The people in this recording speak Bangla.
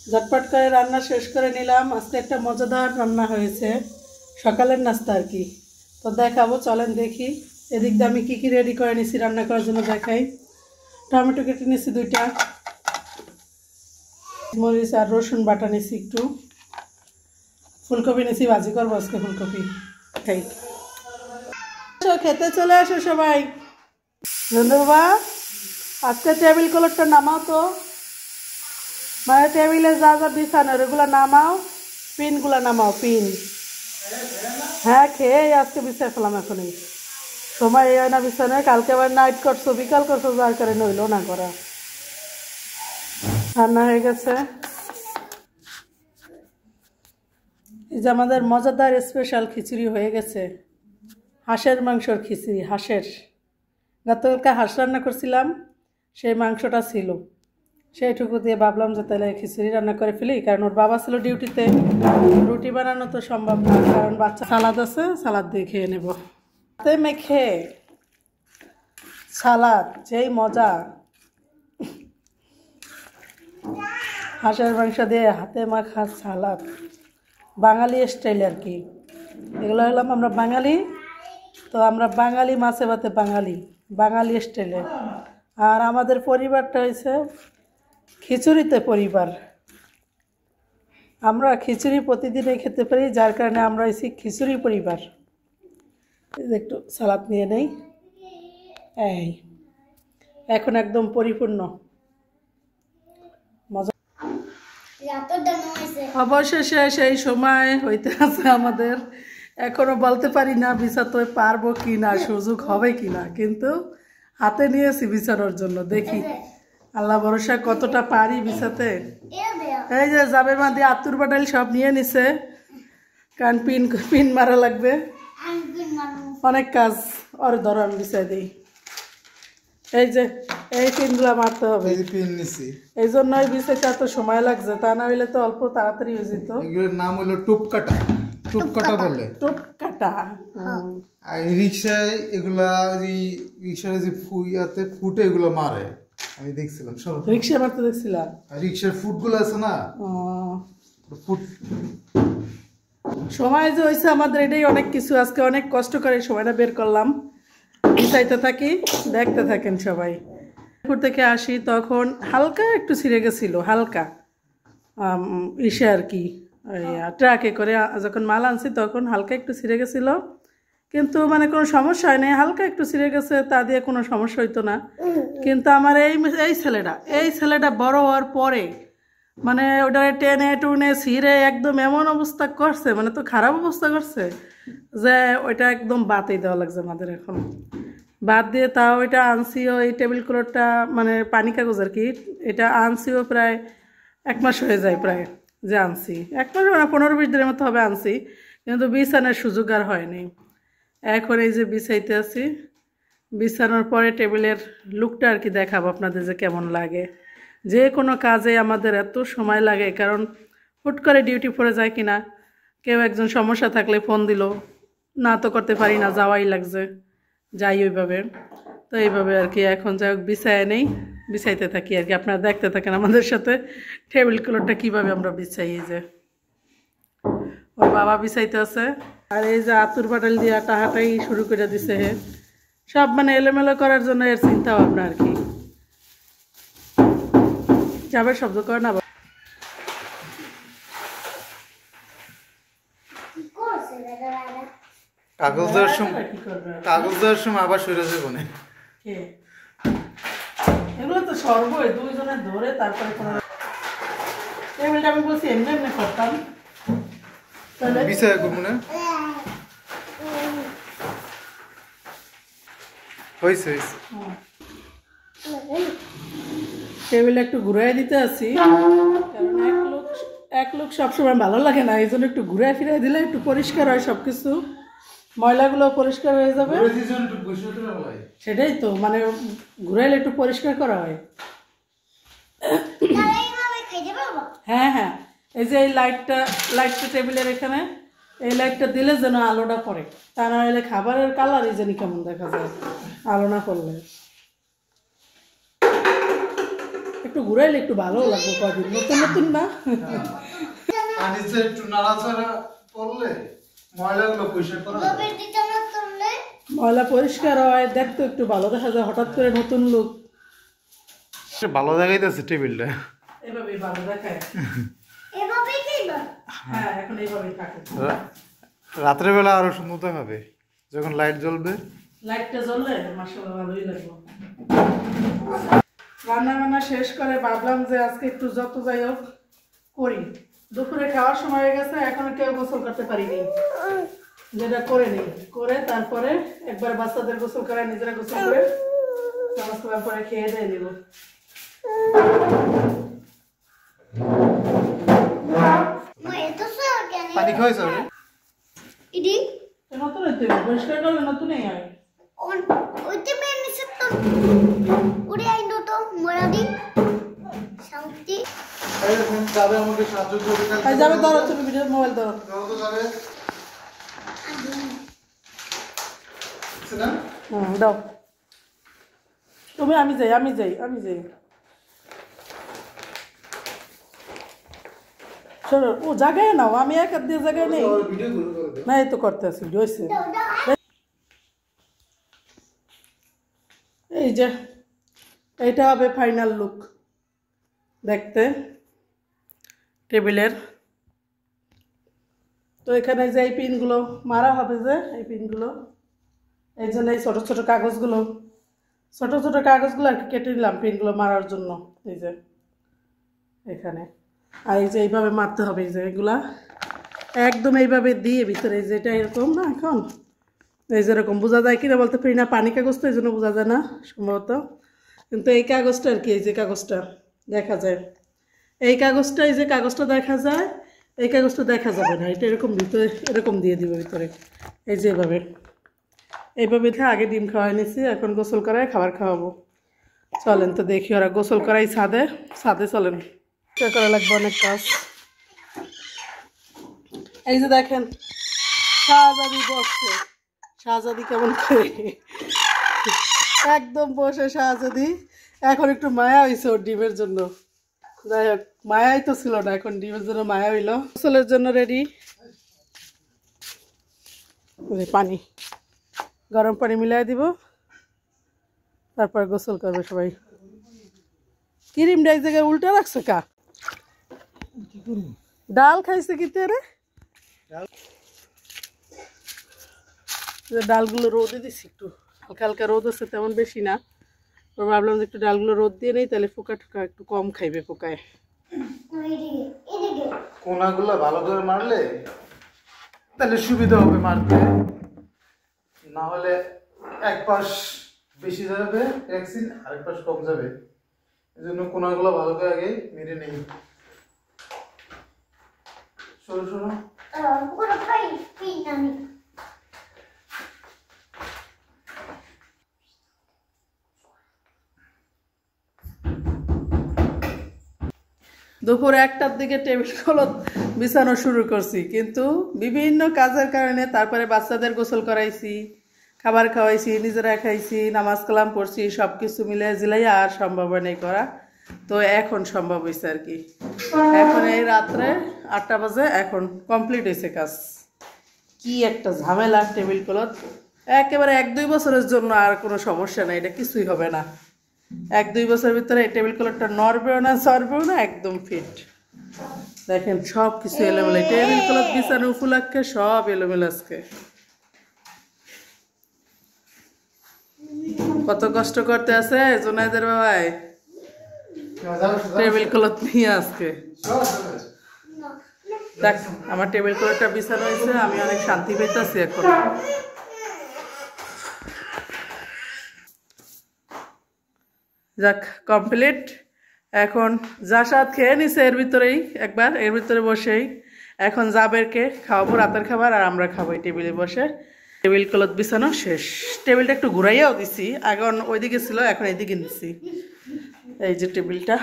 झटपट करे रान्ना शेष करे निलाम। आजके एक मजादार रान्ना हयेछे, सकालेर नास्ता आर कि। तो देखाबो, चलेन देखी। एदिक दिये आमि कि रेडी करे निछि रान्ना करार जोन्नो देखाई। टमेटो केटे निछि 2टा, मरिच और रसुन बाटा निछि एकटु, फुलकपि निछि भाजी करबो आजके फुलकपि खाई। खेते चले आसो सबाई। बंधुबा आजके टेबिल क्लथटा नामाओ तो, माने टेबिले जा जा बिछानो एगुला नामाओ, पिनगुला नामाओ पिन। हाँ खेয়ে আজকে বিছাই ফেলাম এখনই, সময় হয় না বিছানায়। কালকে আবার নাইট করছো, বিকাল করছো, যার কারণে হইলো না করা। রান্না হয়ে গেছে। এই যে আমাদের মজাদার স্পেশাল খিচুড়ি হয়ে গেছে, হাঁসের মাংসর খিচুড়ি। হাঁসের গতকালকে হাঁস রান্না করছিলাম, সেই মাংসটা ছিল, সেইটুকু দিয়ে ভাবলাম যে তাহলে খিচুড়ি রান্না করে ফেলি। কারণ ওর বাবা ছিল ডিউটিতে, রুটি বানানো তো সম্ভব না, কারণ বাচ্চা সালাদ আছে, সালাদ দিয়ে খেয়ে নেব। হাতে মেখে সালাদ যেই মজা, হাঁসের মাংস দিয়ে হাতে মাখা সালাদ, বাঙালি স্টাইল আর কি। এগুলো হলাম আমরা বাঙালি, তো আমরা বাঙালি মাছে ভাতে বাঙালি, বাঙালি স্টাইলে। আর আমাদের পরিবারটা হয়েছে খিচুড়িতে পরিবার। আমরা খিচুড়ি প্রতিদিনই খেতে পারি, যার কারণে আমরা হয়েছি খিচুড়ি পরিবার। একটু সালাদ নিয়ে নেই, এই এখন একদম পরিপূর্ণ মজা। অবশেষে সেই সময় হইতে আছে আমাদের। এখনো বলতে পারি না বিছাতে পারবো কি না, সুযোগ হবে কি না, কিন্তু হাতে নিয়েছি বিছানোর জন্য। দেখি আল্লাহ ভরসা কতটা পারি বিছাতে। এই যে যাবে মা দিয়ে আতুর বাটাইল সব নিয়ে নিছে, কারণ পিন পিন মারা লাগবে, অনেক কাজ। আর ধরো আমি বিছাই দিই। এই যে এই পিনগুলো মারতে হবে, এই জন্যই বিছাইতে এত সময় লাগছে, তা না হইলে তো অল্প তাড়াতাড়ি হয়ে যেত। এগুলোর নাম হলো টুপকাটা, টুপকাটা বলে, টুপকাটা। আর রিক্সায় এগুলা রিক্সার যে ফুয়াতে ফুটে এগুলো মারে, আমি দেখছিলাম সব রিক্সা মারতে দেখছিলাম। রিক্সার ফুটগুলো আছে না, ফুট সময় যে হয়েছে আমাদের, এটাই অনেক কিছু। আজকে অনেক কষ্ট করে সময়টা বের করলাম, বিছাইতে থাকি, দেখতে থাকেন সবাই। থেকে আসি তখন হালকা একটু ছিঁড়ে গেছিল, হালকা ইসে আর কি, ট্রাকে করে যখন মাল আনছি তখন হালকা একটু ছিঁড়ে গেছিলো, কিন্তু মানে কোনো সমস্যা হয় নাই, হালকা একটু ছিঁড়ে গেছে, তা দিয়ে কোনো সমস্যা হইতো না। কিন্তু আমার এই ছেলেটা বড় হওয়ার পরে মানে ওটা টেনে টুনে ছিঁড়ে একদম এমন অবস্থা করছে, মানে তো খারাপ অবস্থা করছে যে ওইটা একদম বাদই দেওয়া লাগছে আমাদের। এখন বাদ দিয়ে তাও এটা আনছিও, এই টেবিল ক্লথটা মানে পানি কাগজ আর কি, এটা আনছিও প্রায় 1 মাস হয়ে যায় প্রায় যে আনছি, 1 মাস না 15-20 দিনের মতো হবে আনছি, কিন্তু বিছানার সুযোগ আর হয়নি। এখন এই যে বিছাইতে আছি, বিছানোর পরে টেবিলের লুকটা আর কি দেখাবো আপনাদের যে কেমন লাগে। যে কোনো কাজে আমাদের এত সময় লাগে, কারণ হুট করে ডিউটি পড়ে যায় কিনা, কেউ একজন সমস্যা থাকলে ফোন দিল, না তো করতে পারি না, যাওয়াই লাগছে, যাই ওইভাবে। তো এইভাবে আর কি এখন যাই হোক বিছায় নেই, বিছাইতে থাকি আর কি। আপনারা দেখতে থাকেন আমাদের সাথে টেবিল ক্লথটা কীভাবে আমরা বিছাই। এই যে ওর বাবা বিছাইতে আছে, আর এই যে আতুর বাটাল দিয়ে টাহাটাই শুরু করে দিছে, সব মানে এলোমেলো করার জন্য এর চিন্তা ভাবনা আর কি। যাবে শব্দ করে না, কাগজ দেওয়ার সময় আবার সরে যাবো না। এগুলো তো সর্বই দুইজনে ধরে তারপরে টেবিলটা আমি বলছি এমনি এমনি করতাম, বিছায়া করবো না। হয়েছে টেবিল একটু ঘুরাই দিতে আসি, কারণ এক লোক সবসময় ভালো লাগে না, এই জন্য একটু ঘুরাই ফিরাই দিলে একটু পরিষ্কার হয়, সব কিছু ময়লাগুলো পরিষ্কার হয়ে যাবে। সেটাই তো, মানে ঘুরাইলে একটু পরিষ্কার করা হয়। হ্যাঁ হ্যাঁ, এই যে এই লাইটটা টেবিলের এখানে, এই লাইটটা দিলে যেন আলোটা পড়ে, তা না হলে খাবারের কালারই জানি কেমন দেখা যায় আলো না পড়লে। একটু একটু ঘুরাইলে একটু ভালো লাগবে কদিন, নতুন নতুন না। আর নিচে একটু নাড়াচাড়া করলে ময়লাগুলো পরিষ্কার করা যাবে। ময়লা পরিষ্কার হয়, দেখতে একটু ভালো দেখা যায়, হঠাৎ করে নতুন লুক। ভালো দেখাইতেছে টেবিলটা। এভাবেই ভালো দেখায়। হ্যাঁ, এখন এইভাবেই থাকে। রাত্রে বেলা আরো সুন্দর দেখাবে যখন লাইট জ্বলবে। লাইটটা জ্বললে মাশাআল্লাহ ভালোই লাগবে। রান্না বান্না শেষ করে ভাবলাম যে আজকে একটু যত যাই হোক করি। দুপুরে খাওয়ার সময় হয়ে গেছে, এখনো কেউ গোসল করতে পারিনি, যেটা করে নিই, করে তারপরে একবার বাচ্চাদের গোসল করে নিজেরা গোসল করে নামাজ কালাম পরে খেয়ে দিয়ে দিব। পানি খাওয়াইছ? নতুন হইতে পরিষ্কার করলে নতুনই হয়। আমাকে সাহায্য করবে। যাবে, ধরো তুমি ভিডিও মোবাইল ধরো। দাও তুমি, আমি যাই। শোনো, ও জায়গায় নাও, আমি এক হাত দিয়ে জায়গায় নেই না, এই তো করতে আছি হয়েছে। এই যে এইটা হবে ফাইনাল লুক দেখতে টেবিলের। তো এখানে যে এই পিনগুলো মারা হবে, যে এই পিনগুলো, এই জন্য এই ছোটো ছোটো কাগজগুলো আর কি কেটে নিলাম পিনগুলো মারার জন্য। এই যে এখানে, আর এই যে এইভাবে মারতে হবে, এই যে এগুলা একদম এইভাবে দিয়ে ভিতরে, এই যে এটা এরকম না, এখন এই যে এরকম বোঝা যায় কিনা বলতে পারি না, পানি কাগজ তো এই জন্য বোঝা যায় না সম্ভবত, কিন্তু এই কাগজটা আর কি, এই যে কাগজটা দেখা যায়, এই কাগজটা, এই যে কাগজটা দেখা যায়, এই কাগজটা দেখা যাবে না, এটা এরকম ভিতরে এরকম দিয়ে দিব ভিতরে, এই যে এইভাবে আগে ডিম খাওয়াই নিছি, এখন গোসল করায় খাবার খাওয়াবো। চলেন তো দেখি, ওরা গোসল করাই ছাদে চলেন, করা লাগবে অনেক কাজ। এই যে দেখেন শাহজাদি বসছে, শাহজাদি কেমন করে একদম বসে শাহজাদি। এখন একটু মায়া হয়েছে ওর ডিমের জন্য, যাই হোক মায়াই তো ছিল না, এখন ডিমের জন্য মায়া হইল। গোসলের জন্য রেডি, পানি গরম পানি মিলাই দিব, তারপর গোসল করবে সবাই। ক্রিমটা এই জায়গায় উল্টা রাখছে কা, ডাল খাইছে কি রে? ডালগুলো রোদে দিছি, একটু হালকা হালকা রোদ আছে, তেমন বেশি না। ভাবলাম যে একটু ডালগুলো রোদ দিয়ে নেই, তাহলে পোকা টোকা একটু কম খাইবে পোকায়। কোনাগুলো ভালো করে মারলে তাহলে সুবিধা হবে মারতে, না হলে এক পাশ বেশি যাবে ভ্যাকসিন, আরেক পাশ কম যাবে, এই জন্য কোনাগুলো ভালো করে আগে মেরে নেই। শোনো দুপুর 1টার দিকে টেবিল ক্লথ বিছানো শুরু করছি, কিন্তু বিভিন্ন কাজের কারণে তারপরে বাচ্চাদের গোসল করাইছি, খাবার খাওয়াইছি, নিজেরা খাইছি, নামাজ কালাম পড়ছি, সব কিছু মিলে জিলাই আর সম্ভব নেই করা। তো এখন সম্ভব হয়েছে আর কি, এখন এই রাত্রে 8টা বাজে, এখন কমপ্লিট হয়েছে কাজ। কি একটা ঝামেলা টেবিল ক্লথ, একেবারে 1-2 বছরের জন্য আর কোনো সমস্যা নাই, এটা কিছুই হবে না। 1-2 বছরের ভিতরে এই টেবিল ক্লথটা নড়বেও না সরবেও না, একদম ফিট। দেখেন সব কিছু এলোমেলো, টেবিল ক্লথ বিছানো উপলক্ষে সব এলোমেলো আজকে। কত কষ্ট করতে আছে জোনাইদের বাবাই টেবিল ক্লথ নিয়ে আজকে। দেখ আমার টেবিল ক্লথটা বিছানো হয়েছে, আমি অনেক শান্তি পেতেছি এখন। যাক কমপ্লিট, এখন জাসাদ খেয়ে নিছে এর ভিতরেই, একবার এর ভিতরে বসেই। এখন জাবেরকে খাওয়াবো রাতের খাবার, আর আমরা খাবো এই টেবিলে বসে। টেবিল ক্লথ বিছানো শেষ, টেবিলটা একটু ঘুরাইয়াও দিছি, এখন ওইদিকে ছিল, এখন এইদিকে নিছি। এই যে টেবিলটা